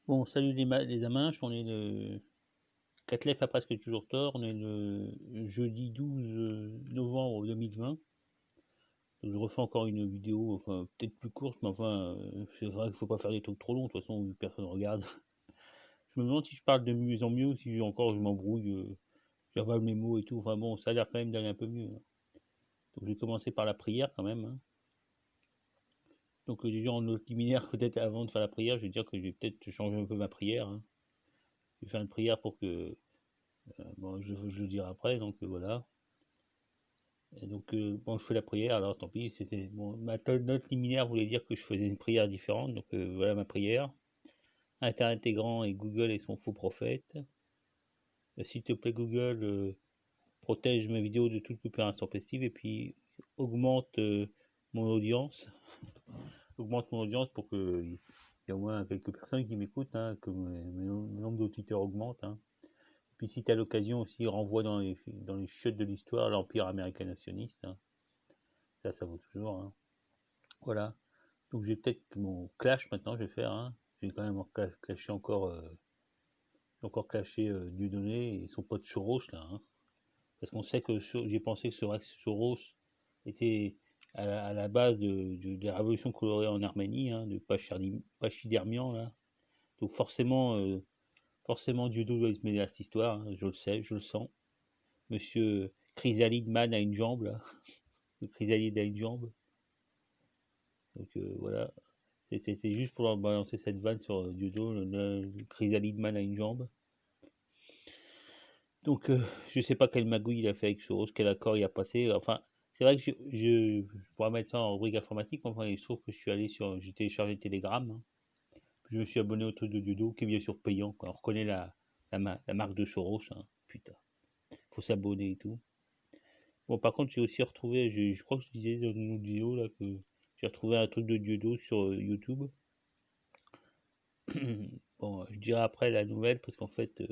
Bon, salut les aminches, on est le Catlef a presque toujours tort, on est le jeudi 12 novembre 2020. Donc je refais encore une vidéo, enfin peut-être plus courte, mais enfin c'est vrai qu'il faut pas faire des trucs trop longs, de toute façon personne regarde. Je me demande si je parle de mieux en mieux ou si encore je m'embrouille, j'avale mes mots et tout, enfin bon, ça a l'air quand même d'aller un peu mieux, hein. Donc je vais commencer par la prière quand même, hein. Donc déjà en note liminaire, peut-être avant de faire la prière, je vais dire que je vais peut-être changer un peu ma prière, hein. Je vais faire une prière pour que, bon, je dirai après, donc voilà. Et donc, bon, je fais la prière, alors tant pis, c'était bon, ma note liminaire voulait dire que je faisais une prière différente, donc voilà ma prière. Internet est grand et Google est son faux prophète. S'il te plaît, Google, protège mes vidéos de toute coopération passive et puis augmente mon audience. Augmente mon audience pour qu'il y ait au moins quelques personnes qui m'écoutent, hein, que mon nombre d'auditeurs augmente, hein. Puis si tu as l'occasion aussi, renvoie dans les chiottes de l'histoire l'Empire américain nationiste, hein. Ça vaut toujours, hein. Voilà. Donc j'ai peut-être mon clash maintenant, je vais faire, hein. Je vais quand même clasher encore clasher Dieudonné et son pote Soros là, hein. Parce qu'on sait que j'ai pensé que Soros était à la base de la révolution colorée en Arménie, hein, de Pachydermian là. Donc forcément Dieudonné doit être mêlé à cette histoire, hein, je le sais, je le sens. Monsieur Chrysalide Man a une jambe là. Le Chrysalide a une jambe. Donc voilà. C'était juste pour leur balancer cette vanne sur Diodo, le Chrysalide Man a une jambe. Donc je sais pas quelle magouille il a fait avec Soros, quel accord il a passé. Enfin, c'est vrai que je pourrais mettre ça en rubrique informatique. Enfin, il se trouve que j'ai téléchargé Telegram, hein. Puis je me suis abonné au truc de Diodo, qui est bien sûr payant, quoi. On reconnaît la marque de Soros, hein. Putain, faut s'abonner et tout. Bon, par contre, j'ai aussi retrouvé, je crois que je disais dans une autre vidéo là que j'ai retrouvé un truc de Diodo sur YouTube. Bon, je dirai après la nouvelle parce qu'en fait,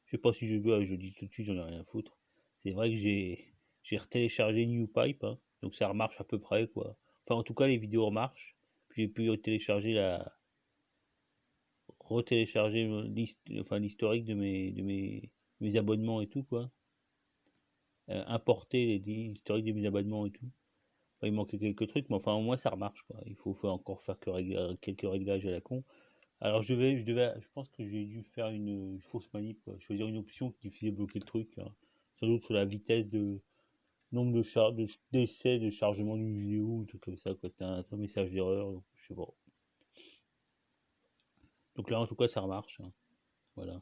je sais pas si je dis tout de suite, j'en ai rien à foutre. C'est vrai que j'ai retéléchargé NewPipe, hein, donc ça remarche à peu près quoi. Enfin, en tout cas, les vidéos remarchent. Puis j'ai pu retélécharger enfin l'historique mes abonnements et tout quoi. Importer l'historique de mes abonnements et tout. Enfin, il manquait quelques trucs, mais enfin au moins ça remarche quoi. Faut encore faire quelques réglages à la con. Alors je pense que j'ai dû faire une fausse manip, quoi. Choisir une option qui faisait bloquer le truc, hein. Sans doute sur la vitesse de nombre d'essais de chargement d'une vidéo ou tout comme ça, quoi. C'était un message d'erreur, donc je sais pas. Donc là en tout cas ça remarche, hein. Voilà.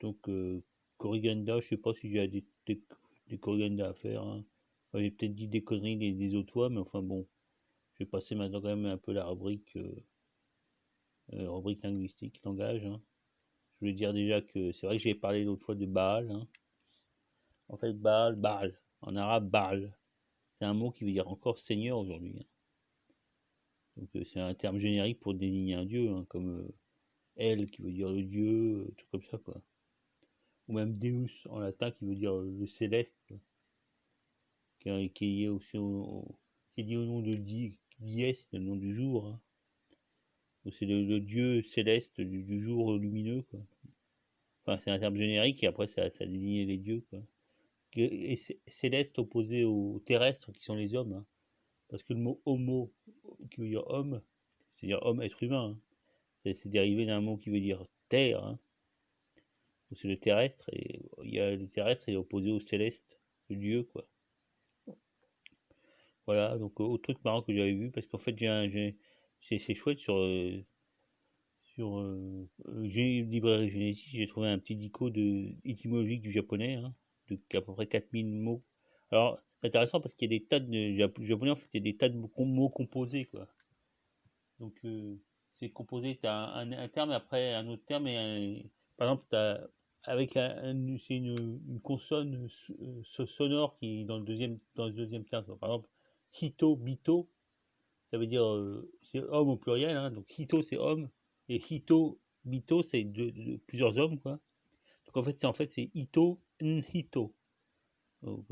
Donc Corrigenda, je sais pas si j'ai des Corrigenda à faire, hein. Enfin, j'ai peut-être dit des conneries des autres fois, mais enfin bon, je vais passer maintenant quand même un peu la rubrique linguistique, langage, hein. Je voulais dire déjà que c'est vrai que j'ai parlé l'autre fois de Baal, hein. En fait, Baal, en arabe Baal, c'est un mot qui veut dire encore Seigneur aujourd'hui, hein. Donc c'est un terme générique pour désigner un dieu, hein, comme El qui veut dire le dieu, tout comme ça quoi. Ou même Deus en latin qui veut dire le céleste, quoi. Qui est lié aussi qui est lié au nom de Dies, le nom du jour, hein. Donc c'est le dieu céleste du jour lumineux quoi. Enfin c'est un terme générique et après ça désigne les dieux quoi. Et céleste opposé aux terrestres qui sont les hommes, hein. Parce que le mot homo, qui veut dire homme, c'est-à-dire homme, être humain, hein, c'est dérivé d'un mot qui veut dire terre, hein. C'est le terrestre, et il y a le terrestre est opposé au céleste, le dieu, quoi. Voilà, donc autre truc marrant que j'avais vu, parce qu'en fait, c'est chouette sur librairie Genesis, j'ai trouvé un petit dico étymologique du japonais, hein, à peu près 4000 mots. Alors, c'est intéressant parce qu'il y a des tas de japonais, en fait, il y a des tas de mots composés, quoi. Donc, c'est composé, tu as un terme, après un autre terme, par exemple, avec c'est une consonne sonore qui est dans le deuxième terme. Par exemple, hito, bito, ça veut dire, c'est homme au pluriel, hein, donc hito c'est homme, et hito, bito c'est plusieurs hommes, quoi. Donc en fait c'est hito, nhito. Donc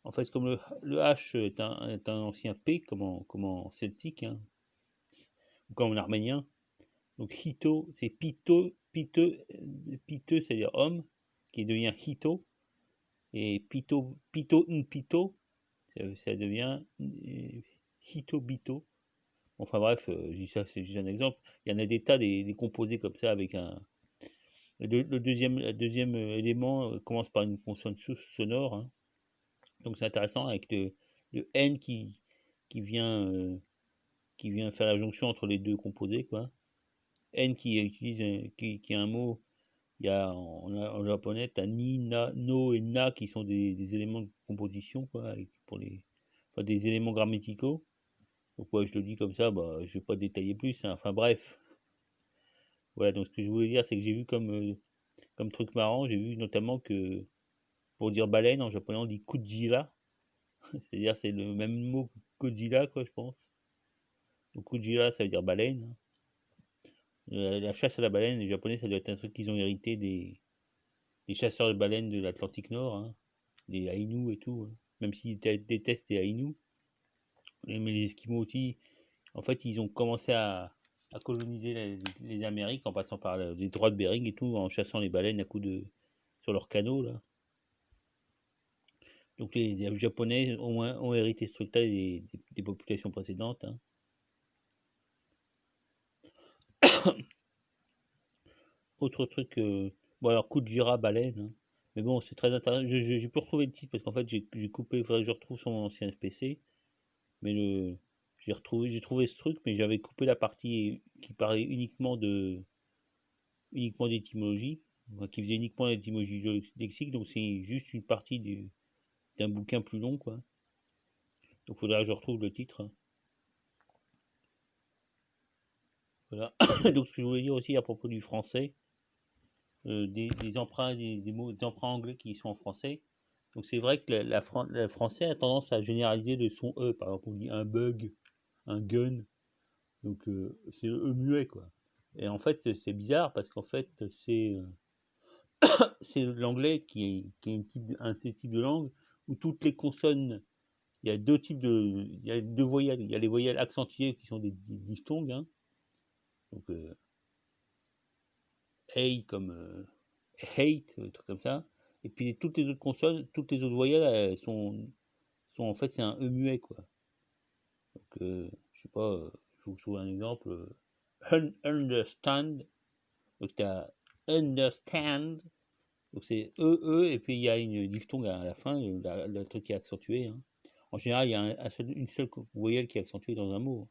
en fait comme le H est un ancien P comme en celtique, hein, ou comme en arménien, Donc Hito, c'est piteux, c'est-à-dire homme, qui devient Hito. Et Pito, ça devient Hitobito. Enfin bref, je dis ça, c'est juste un exemple. Il y en a des tas, des composés comme ça avec un. Le deuxième élément commence par une consonne sonore. Hein. Donc c'est intéressant avec le N qui vient, qui vient faire la jonction entre les deux composés. Quoi. N qui utilise qui est un mot. Il y a en japonais, tu as ni, na, no et na qui sont des éléments de composition, quoi, pour enfin, des éléments grammaticaux. Donc, ouais, je le dis comme ça, bah, je vais pas détailler plus. Hein. Enfin, bref. Voilà, donc ce que je voulais dire, c'est que j'ai vu comme truc marrant, j'ai vu notamment que pour dire baleine, en japonais, on dit Kujira. C'est-à-dire, c'est le même mot que Godzilla, quoi, je pense. Donc, Kujira, ça veut dire baleine. Hein. La chasse à la baleine, les japonais, ça doit être un truc qu'ils ont hérité des chasseurs de baleines de l'Atlantique Nord. Hein. Les Aïnous et tout, hein. Même s'ils détestent les Aïnous. Mais les Esquimaux aussi, en fait, ils ont commencé à coloniser les Amériques en passant par le détroit de Bering et tout, en chassant les baleines à coups de sur leurs canaux là. Donc les Japonais ont hérité ce truc-là des populations précédentes. Hein. Autre truc, bon alors Kujira baleine, hein. Mais bon c'est très intéressant. J'ai pu retrouver le titre parce qu'en fait j'ai coupé, il faudrait que je retrouve son ancien PC. Mais j'ai trouvé ce truc, mais j'avais coupé la partie qui parlait uniquement d'étymologie, enfin, qui faisait uniquement l'étymologie lexique, donc c'est juste une partie d'un bouquin plus long, quoi. Donc il faudra que je retrouve le titre. Hein. Voilà. Donc ce que je voulais dire aussi à propos du français, des emprunts, des mots, des emprunts anglais qui sont en français. Donc c'est vrai que le français a tendance à généraliser le son E. Par exemple, on dit un bug, un gun. Donc c'est le E muet, quoi. Et en fait, c'est bizarre parce qu'en fait, c'est l'anglais qui est un de ces types de langues où toutes les consonnes, il y a deux voyelles. Il y a les voyelles accentuées qui sont des diphtongues, hein. Donc hey comme hate, truc comme ça. Et puis toutes les autres consonnes, toutes les autres voyelles, elles sont en fait c'est un E muet, quoi. Donc je sais pas, il faut que je trouve un exemple. Understand. Donc tu as understand. Donc c'est E, et puis il y a une diphtongue à la fin, le truc qui est accentué. Hein. En général, il y a une seule voyelle qui est accentuée dans un mot.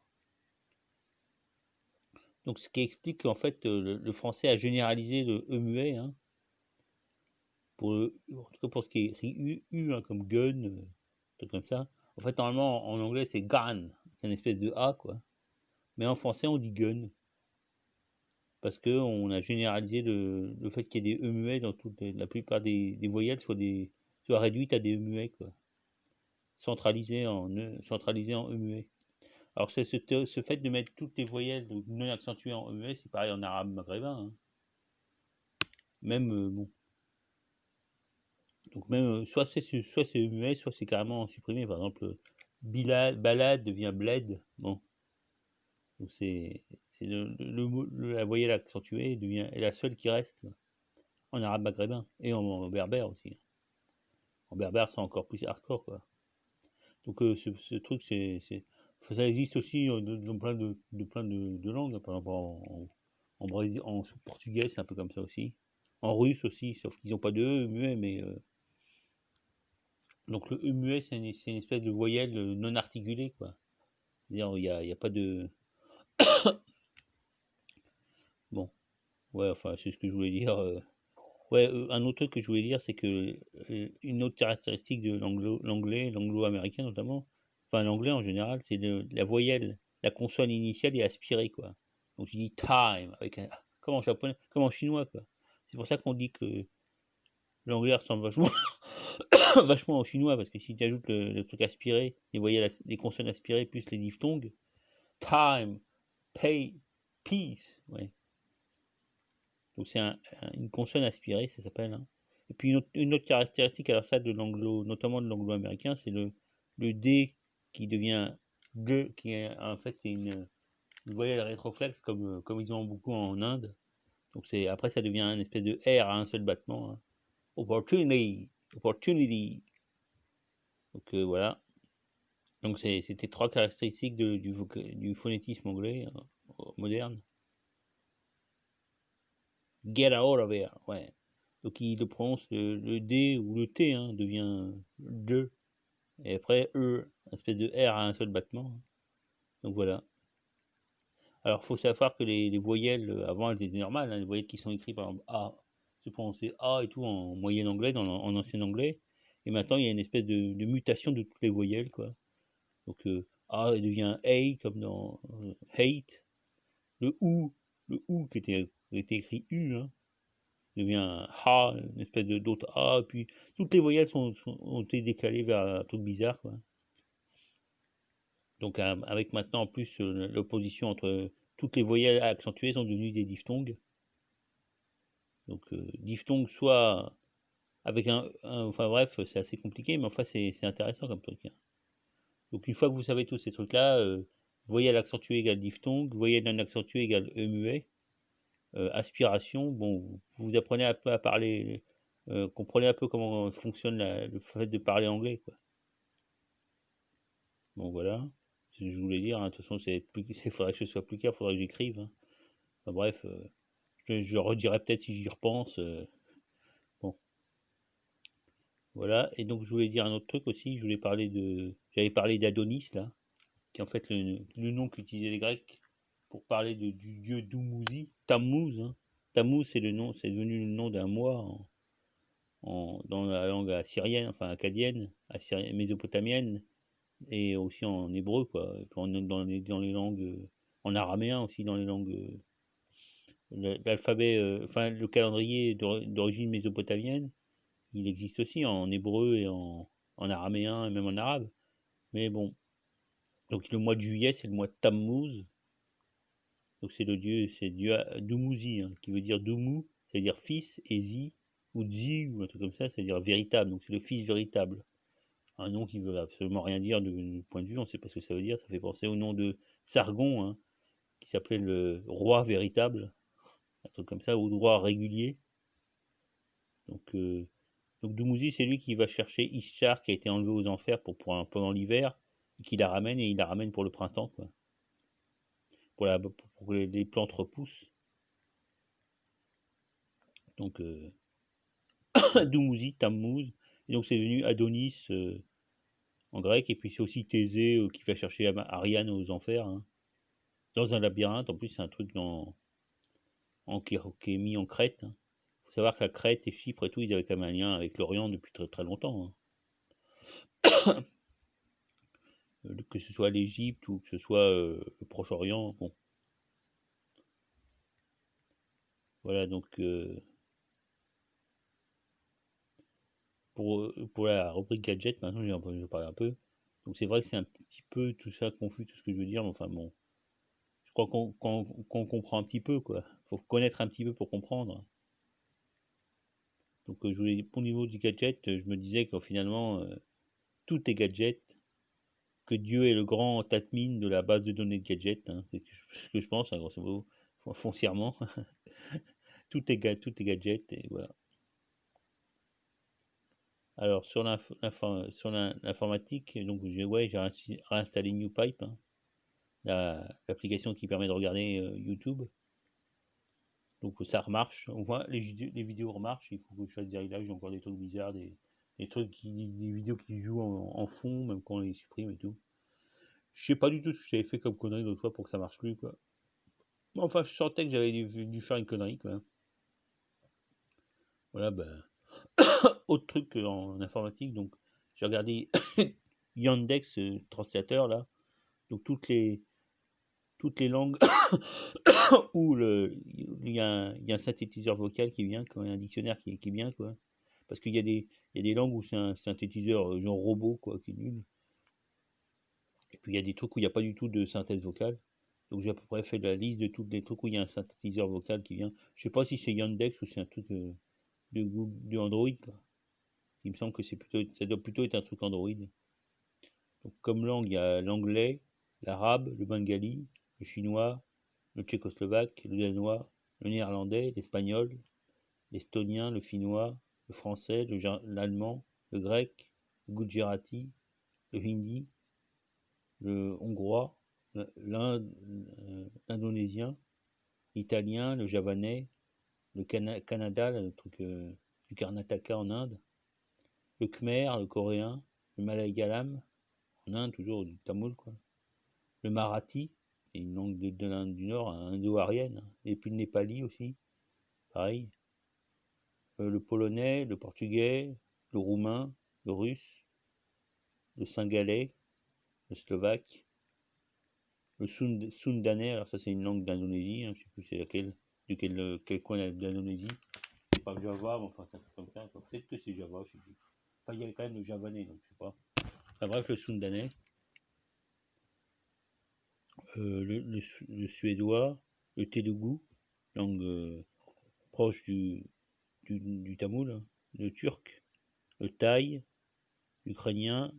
Donc ce qui explique qu'en fait, le français a généralisé le E muet, hein, en tout cas pour ce qui est écrit U hein, comme gun, truc comme ça. En fait, normalement, en anglais, c'est gun, c'est une espèce de A, quoi. Mais en français, on dit gun. Parce qu'on a généralisé le fait qu'il y ait des E muets dans la plupart des voyelles soient réduites à des E muets, quoi. Centralisé en E muet. Alors ce fait de mettre toutes les voyelles donc non accentuées en E muet, c'est pareil en arabe maghrébin. Hein. Même bon. Donc même soit c'est E muet, soit c'est carrément supprimé. Par exemple, balade devient bled. Bon. Donc c'est la voyelle accentuée est la seule qui reste en arabe maghrébin et en berbère aussi. En berbère, c'est encore plus hardcore, quoi. Donc ce truc, ça existe aussi dans plein de langues. Par exemple, en portugais, c'est un peu comme ça aussi. En russe aussi, sauf qu'ils n'ont pas de E muet, mais donc le E muet, c'est une espèce de voyelle non articulée, quoi. C'est-à-dire, il y a pas de. Bon, ouais, enfin, c'est ce que je voulais dire. Ouais, un autre truc que je voulais dire, c'est que une autre caractéristique de l'anglo-américain notamment, enfin l'anglais en général, c'est la voyelle, la consonne initiale est aspirée, quoi. Donc tu dis time, comme en japonais, comme en chinois, quoi. C'est pour ça qu'on dit que l'anglais ressemble vachement, vachement au chinois, parce que si tu ajoutes le truc aspiré, les voyelles, les consonnes aspirées plus les diphtongues, time, pay, peace, ouais. Donc c'est une consonne aspirée, ça s'appelle. Hein. Et puis une autre caractéristique, alors ça de notamment de l'anglo-américain, c'est le D qui devient G, qui est en fait une voyelle rétroflexe comme ils ont beaucoup en Inde. Donc après ça devient une espèce de R à un seul battement. Hein. Opportunity, opportunity. Donc voilà. Donc c'était 3 caractéristiques du phonétisme anglais moderne. Get out of here, ouais. Donc il le prononce le D ou le T hein, devient de. Et après E, une espèce de R à un seul battement. Donc voilà. Alors il faut savoir que les voyelles, avant elles étaient normales, hein, les voyelles qui sont écrites par exemple A, se prononcer A et tout en moyen anglais, en ancien anglais. Et maintenant il y a une espèce de mutation de toutes les voyelles, quoi. Donc A devient A comme dans hate. Le OU qui était écrit U, hein, devient A, une espèce d'autre A, puis toutes les voyelles ont été décalées vers un truc bizarre, quoi. Donc avec maintenant en plus l'opposition entre toutes les voyelles accentuées sont devenues des diphtongues. Donc diphtongue soit avec enfin bref, c'est assez compliqué, mais enfin c'est intéressant comme truc. Hein. Donc une fois que vous savez tous ces trucs-là, voyelle accentuée égale diphtongue, voyelle non accentuée égale E muet, aspiration, bon, vous apprenez un peu à parler, comprenez un peu comment fonctionne le fait de parler anglais, quoi. Bon voilà, c'est ce que je voulais dire, hein. De toute façon, il faudrait que ce soit plus clair, il faudrait que j'écrive. Hein. Enfin, bref, je redirai peut-être si j'y repense. Bon, voilà. Et donc je voulais dire un autre truc aussi. J'avais parlé d'Adonis là, qui est en fait le nom qu'utilisaient les Grecs pour parler du dieu Dumuzi, Tammuz. Hein. Tammuz, c'est devenu le nom d'un mois dans la langue assyrienne, enfin acadienne, mésopotamienne, et aussi en hébreu, quoi. Et puis dans les langues, en araméen aussi, dans les langues, l'alphabet, enfin le calendrier d'origine mésopotamienne, il existe aussi en hébreu et en araméen et même en arabe. Mais bon, donc le mois de juillet, c'est le mois de Tammuz. Donc c'est dieu Dumuzi, hein, qui veut dire Dumu, c'est-à-dire fils, et Zi, ou Dzi, ou un truc comme ça, c'est-à-dire véritable. Donc c'est le fils véritable. Un nom qui veut absolument rien dire du point de vue, on ne sait pas ce que ça veut dire. Ça fait penser au nom de Sargon, hein, qui s'appelait le roi véritable, un truc comme ça, ou le roi régulier. Donc Dumuzi, c'est lui qui va chercher Ishtar, qui a été enlevé aux enfers pendant l'hiver, et qui la ramène, et il la ramène pour le printemps, quoi. Pour que les plantes repoussent. Donc Dumuzi, Tammuz, et donc c'est devenu Adonis en grec, et puis c'est aussi Thésée qui va chercher Ariane aux enfers, hein, dans un labyrinthe. En plus, c'est un truc qui est mis en Crète. Il faut savoir que la Crète et Chypre et tout, ils avaient quand même un lien avec l'Orient depuis très très longtemps. Hein. Que ce soit l'Égypte ou que ce soit le Proche-Orient. Bon. Voilà, donc pour la rubrique gadget, maintenant je vais parler un peu. Donc c'est vrai que c'est un petit peu tout ça confus, tout ce que je veux dire, mais enfin bon, je crois qu'on comprend un petit peu, quoi. Faut connaître un petit peu pour comprendre. Donc je voulais, pour le niveau du gadget, je me disais que finalement, tout est gadget, que Dieu est le grand admin de la base de données de gadgets, hein. C'est ce que je pense, hein, grosso modo, foncièrement. Tout est gadget, et voilà. Alors sur l'informatique, donc j'ai réinstallé NewPipe, hein, l'application qui permet de regarder YouTube. Donc ça remarche, on voit les vidéos remarchent, il faut que je fasse des réglages, j'ai encore des trucs bizarres, des vidéos qui jouent en fond, même quand on les supprime et tout. Je sais pas du tout ce que j'avais fait comme connerie l'autre fois pour que ça marche plus, quoi. Enfin, je sentais que j'avais dû faire une connerie, quoi. Voilà, ben, autre truc en informatique, donc j'ai regardé Yandex translateur là, donc toutes les langues où il y a un synthétiseur vocal qui vient, quand il y a un dictionnaire qui est bien, quoi. Parce qu'il y a des langues où c'est un synthétiseur genre robot, quoi, qui est nul. Et puis il y a des trucs où il n'y a pas du tout de synthèse vocale. Donc j'ai à peu près fait la liste de tous les trucs où il y a un synthétiseur vocal qui vient. Je sais pas si c'est Yandex ou c'est un truc de Android, quoi. Il me semble que ça doit plutôt être un truc Android. Donc comme langue, il y a l'anglais, l'arabe, le bengali, le chinois, le tchécoslovaque, le danois, le néerlandais, l'espagnol, l'estonien, le finnois, le français, l'allemand, le grec, le gujarati, le hindi, le hongrois, l'indonésien, l'italien, le javanais, le Canada, le truc du Karnataka en Inde, le khmer, le coréen, le malayalam, en Inde, toujours du tamoul, quoi. Le marathi, c'est une langue de l'Inde du Nord, indo-arienne, et puis le népali aussi, pareil. Le polonais, le portugais, le roumain, le russe, le singalais, le slovaque, le sundanais, alors ça c'est une langue d'Indonésie, hein, je ne sais plus c'est laquelle, quel coin d'Indonésie. C'est pas Java, mais enfin c'est un truc comme ça. Peut-être que c'est Java, je sais plus. Enfin il y a quand même le javanais, donc je sais pas. Enfin bref, le sundanais, le suédois, le telugu, langue proche du tamoul, hein, le turc, le thaï, l'ukrainien,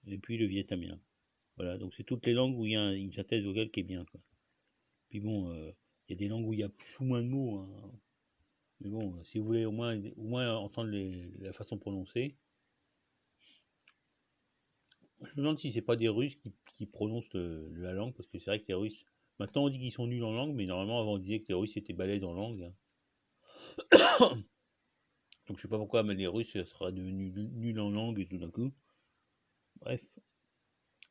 et puis le vietnamien. Voilà, donc c'est toutes les langues où il y a une synthèse vocale qui est bien, quoi. Puis bon, il y a des langues où il y a plus ou moins de mots, hein. Mais bon, si vous voulez au moins entendre la façon prononcée, je me demande si c'est pas des Russes qui prononcent la langue, parce que c'est vrai que les Russes, maintenant on dit qu'ils sont nuls en langue, mais normalement avant on disait que les Russes étaient balèzes en langue, hein. Donc je sais pas pourquoi, mais les Russes ça sera devenu nul en langue et tout d'un coup. Bref,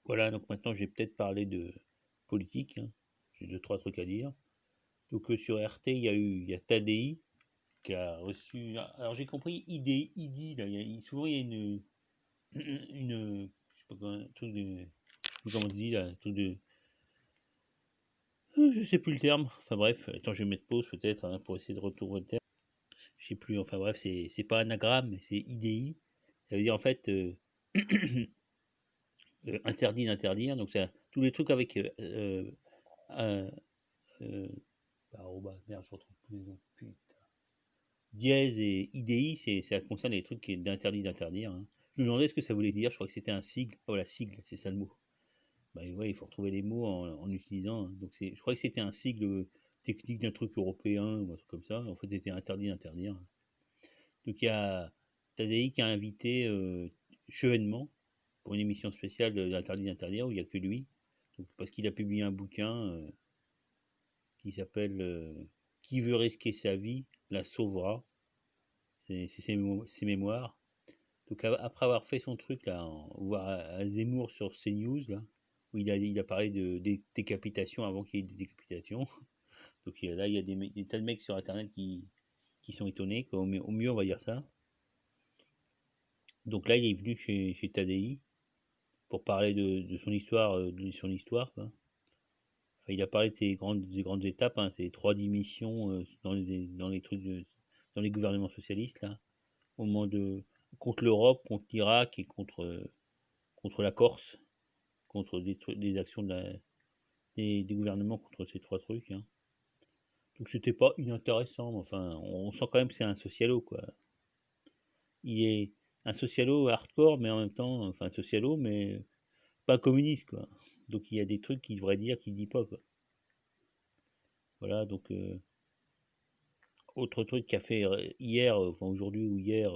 voilà, donc maintenant je vais peut-être parler de politique, hein. J'ai deux, trois trucs à dire. Donc sur RT, il y a Tadei qui a reçu. Alors j'ai compris ID, là, souvent il y a une je sais pas comment, un truc de. Comment on dit là, un truc de. Je sais plus le terme. Enfin bref, attends, je vais mettre pause peut-être, hein, pour essayer de retrouver le terme. Je sais plus. Enfin bref, c'est pas anagramme, mais c'est IDI. Ça veut dire en fait interdit d'interdire. Donc c'est tous les trucs avec euh, euh, merde, je retrouve plus les noms. Putain. Dièse et IDI, ça concerne les trucs d'interdit d'interdire, hein. Je me demandais ce que ça voulait dire. Je crois que c'était un sigle. Oh, la sigle, c'est ça le mot. Bah ouais, il faut retrouver les mots en utilisant, hein. Donc je crois que c'était un sigle technique d'un truc européen ou un truc comme ça. En fait, c'était interdit d'interdire. Donc il y a Tadei qui a invité Chevènement pour une émission spéciale d'interdit d'interdire où il n'y a que lui. Donc, parce qu'il a publié un bouquin qui s'appelle Qui veut risquer sa vie la sauvera. C'est ses mémoires. Donc après avoir fait son truc là, voir à Zemmour sur CNews là, où il a parlé de décapitation avant qu'il y ait des décapitations. Donc là il y a des tas de mecs sur internet qui sont étonnés, quoi. Au mieux on va dire ça. Donc là il est venu chez Tadei pour parler de son histoire, quoi. Enfin, il a parlé de des grandes étapes, hein, ces 3 démissions dans les trucs dans les gouvernements socialistes là, au moment de contre l'Europe, contre l'Irak et contre la Corse, contre des actions des gouvernements contre ces 3 trucs, hein. Donc c'était pas inintéressant, mais enfin, on sent quand même que c'est un socialo, quoi. Il est un socialo hardcore, mais en même temps, enfin, un socialo, mais pas communiste, quoi. Donc il y a des trucs qu'il devrait dire qu'il dit pas, quoi. Voilà, donc autre truc qu'a fait hier, enfin aujourd'hui ou hier,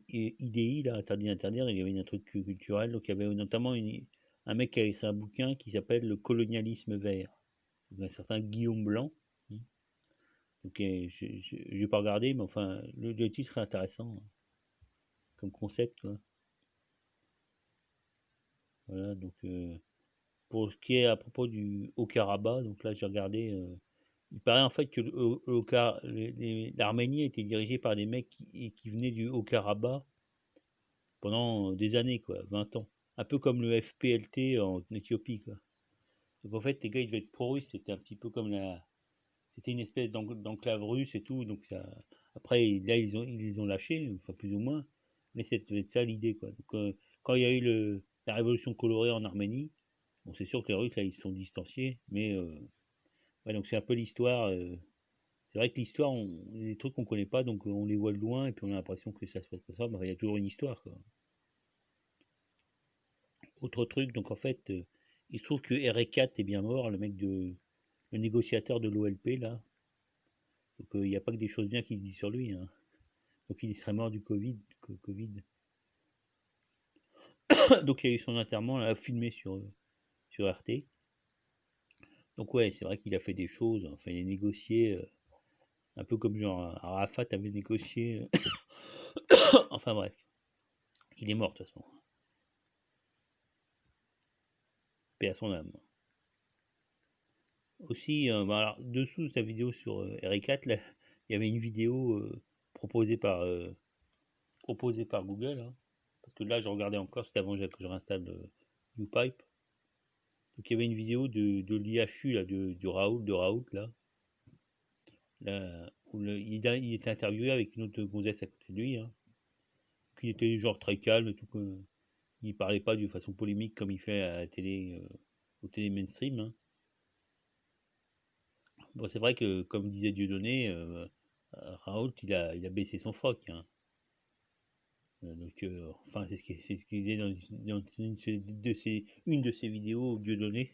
IDI, là, interdit d'interdire, il y avait un truc culturel, donc il y avait notamment un mec qui a écrit un bouquin qui s'appelle Le colonialisme vert, donc un certain Guillaume Blanc. Donc je n'ai pas regardé, mais enfin, le titre est intéressant, hein, comme concept, quoi. Voilà, donc pour ce qui est à propos du Haut-Karabakh, donc là j'ai regardé, il paraît en fait que l'Arménie a été dirigée par des mecs qui venaient du Haut-Karabakh pendant des années, quoi, 20 ans. Un peu comme le FPLT en Éthiopie, quoi. Donc en fait, les gars, ils devaient être pro-russes, c'était un petit peu comme c'était une espèce d'enclave russe et tout, donc ça. Après, là, ils les ont lâchés, enfin plus ou moins, mais c'était ça l'idée, quoi. Donc quand il y a eu la révolution colorée en Arménie, bon, c'est sûr que les Russes, là, ils se sont distanciés, mais ouais, donc c'est un peu l'histoire. C'est vrai que l'histoire, les trucs qu'on connaît pas, donc on les voit de loin et puis on a l'impression que ça se passe comme ça, mais enfin, il y a toujours une histoire, quoi. Autre truc, donc en fait, Il se trouve que R4 est bien mort, le le négociateur de l'OLP, là. Donc il n'y a pas que des choses bien qui se disent sur lui, hein. Donc il serait mort du Covid. Donc il y a eu son enterrement, là, filmé sur RT. Donc ouais, c'est vrai qu'il a fait des choses, enfin il a négocié, un peu comme genre Arafat avait négocié. Enfin bref, il est mort de toute façon. Paix à son âme. Aussi, alors, dessous de sa vidéo sur RE4, là, il y avait une vidéo proposée par Google, hein. Parce que là, je regardais encore, c'était avant que je réinstalle UPipe. Donc il y avait une vidéo de l'IHU, là, du Raoult, là où il était interviewé avec une autre gonzesse à côté de lui, hein. Qui était genre très calme, tout que, il parlait pas de façon polémique comme il fait à la télé, au télé mainstream, hein. Bon, c'est vrai que, comme disait Dieudonné, Raoult, il a baissé son froc, hein. Donc, enfin, c'est ce qu'il disait dans une de ses vidéos, Dieudonné,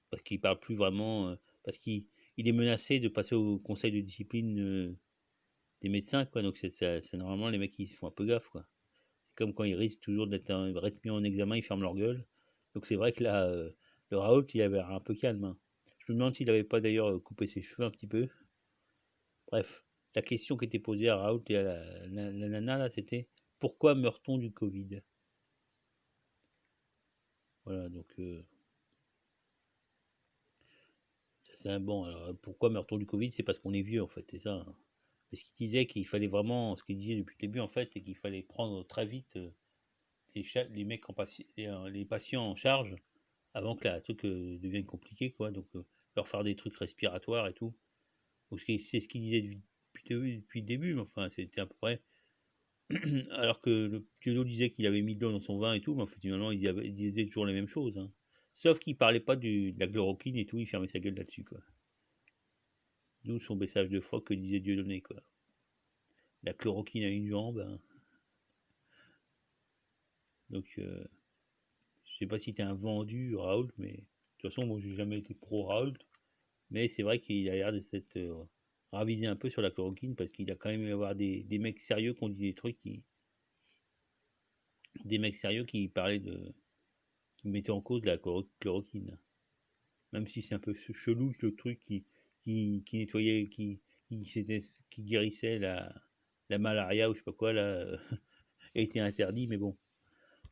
parce qu'il parle plus vraiment, parce qu'il est menacé de passer au conseil de discipline des médecins, quoi. Donc, c'est normalement les mecs qui se font un peu gaffe, quoi. C'est comme quand ils risquent toujours d'être mis en examen, ils ferment leur gueule. Donc, c'est vrai que là, le Raoult, il avait l'air un peu calme, hein. Je me demande s'il n'avait pas d'ailleurs coupé ses cheveux un petit peu. Bref, la question qui était posée à Raoult et à la nana, là, c'était pourquoi meurt-on du Covid? Voilà, donc ça c'est un bon. Alors, pourquoi meurt-on du Covid? C'est parce qu'on est vieux, en fait, c'est ça, hein. Parce qu'il disait qu'il fallait vraiment, ce qu'il disait depuis le début, en fait, c'est qu'il fallait prendre très vite les mecs les patients en charge avant que la truc devienne compliqué, quoi. Donc, leur faire des trucs respiratoires et tout. Donc, c'est ce qu'il disait depuis le début, mais enfin, c'était à peu près. Alors que le Thiolo disait qu'il avait mis de l'eau dans son vin et tout, mais en fait, finalement, il disait toujours les mêmes choses, hein. Sauf qu'il parlait pas de la chloroquine et tout, il fermait sa gueule là-dessus, quoi. D'où son baissage de froc que disait Dieudonné, quoi. La chloroquine a une jambe, hein. Donc, je sais pas si t'es un vendu, Raoult, mais de toute façon, moi, j'ai jamais été pro Raoult. Mais c'est vrai qu'il a l'air de s'être ravisé un peu sur la chloroquine parce qu'il a quand même eu à avoir des mecs sérieux qui ont dit des trucs des mecs sérieux qui mettaient en cause la chloroquine. Même si c'est un peu chelou le truc qui nettoyait, qui guérissait la malaria ou je sais pas quoi, là, a été interdit, mais bon,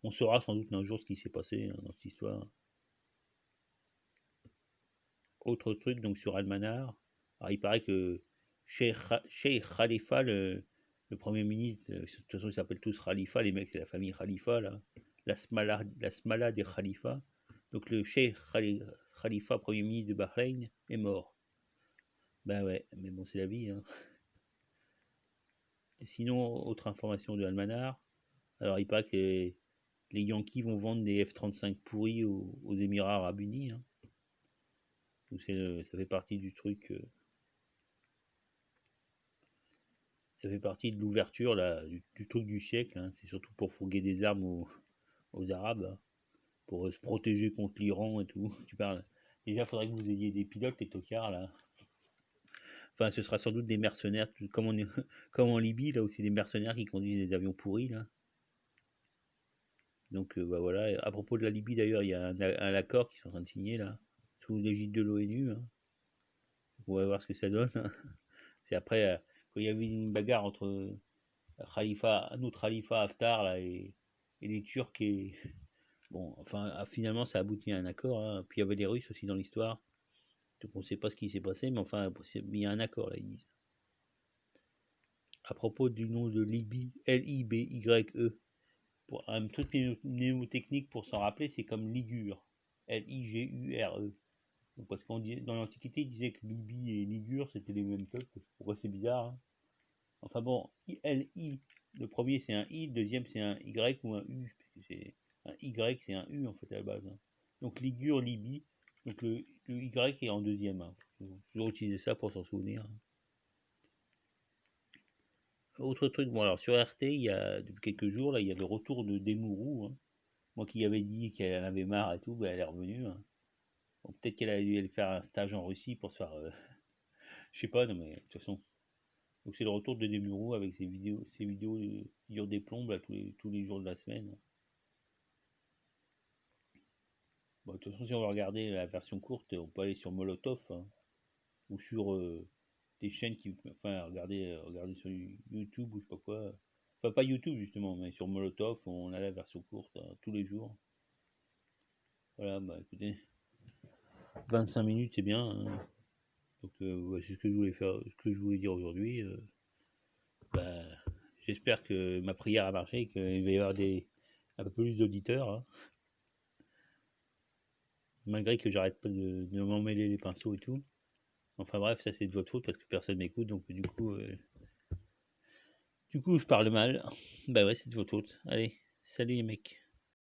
on saura sans doute un jour ce qui s'est passé, hein, dans cette histoire. Autre truc, donc sur Almanar, alors il paraît que Sheikh Khalifa, le premier ministre, de toute façon ils s'appellent tous Khalifa, les mecs c'est la famille Khalifa, là, la Smala des Khalifa, donc le Sheikh Khalifa, premier ministre de Bahreïn, est mort. Ben ouais, mais bon, c'est la vie, hein. Sinon, autre information de Almanar. Alors, il paraît que les Yankees vont vendre des F-35 pourris aux Émirats Arabes Unis, hein. Donc, ça fait partie du truc. Ça fait partie de l'ouverture là, du truc du siècle, hein. C'est surtout pour fourguer des armes aux Arabes, hein, pour se protéger contre l'Iran et tout. Tu parles. Déjà, il faudrait que vous ayez des pilotes, les tocards, là. Enfin, ce sera sans doute des mercenaires, comme en Libye, là où c'est des mercenaires qui conduisent des avions pourris, là. Donc bah voilà. À propos de la Libye d'ailleurs, il y a un accord qu'ils sont en train de signer là, sous l'égide de l'ONU, hein. On va voir ce que ça donne, hein. C'est après, quand il y a eu une bagarre entre un autre Khalifa Haftar là, et les Turcs et bon, enfin finalement ça aboutit à un accord, hein. Puis il y avait les Russes aussi dans l'histoire. Donc on ne sait pas ce qui s'est passé, mais enfin il y a un accord là, ils disent. À propos du nom de Libye, Libye, pour un truc mnémotechnique pour s'en rappeler, c'est comme Ligure, Ligure. Donc, parce qu'on dans l'Antiquité, ils disaient que Libye et Ligure c'était les mêmes peuples. Pourquoi c'est bizarre, hein. Enfin bon, Li, le premier c'est un I, le deuxième c'est un Y ou un U, parce que c'est un Y, c'est un U en fait à la base, hein. Donc Ligure, Libye, donc le Y est en deuxième, hein. Faut toujours utiliser ça pour s'en souvenir, hein. Autre truc, bon alors sur RT, il y a depuis quelques jours là, il y a le retour de Demourou, hein. Moi qui avais dit qu'elle en avait marre et tout, ben elle est revenue, hein. Bon, peut-être qu'elle a dû aller faire un stage en Russie pour se faire. Je sais pas, non, mais de toute façon. Donc c'est le retour de Demi-Roux avec ses vidéos qui durent des plombes là, tous les jours de la semaine. Bon, de toute façon, si on veut regarder la version courte, on peut aller sur Molotov, hein, ou sur des chaînes qui. Enfin, regarder sur YouTube ou je sais pas quoi. Enfin, pas YouTube justement, mais sur Molotov, on a la version courte hein, tous les jours. Voilà, bah écoutez, 25 minutes c'est bien. Hein. Donc ouais, c'est ce que je voulais faire, ce que je voulais dire aujourd'hui. Bah, j'espère que ma prière a marché et qu'il va y avoir un peu plus d'auditeurs. Hein. Malgré que j'arrête pas de m'emmêler les pinceaux et tout. Enfin bref, ça c'est de votre faute parce que personne m'écoute, donc du coup je parle mal. Bah ouais, c'est de votre faute. Allez, salut les mecs.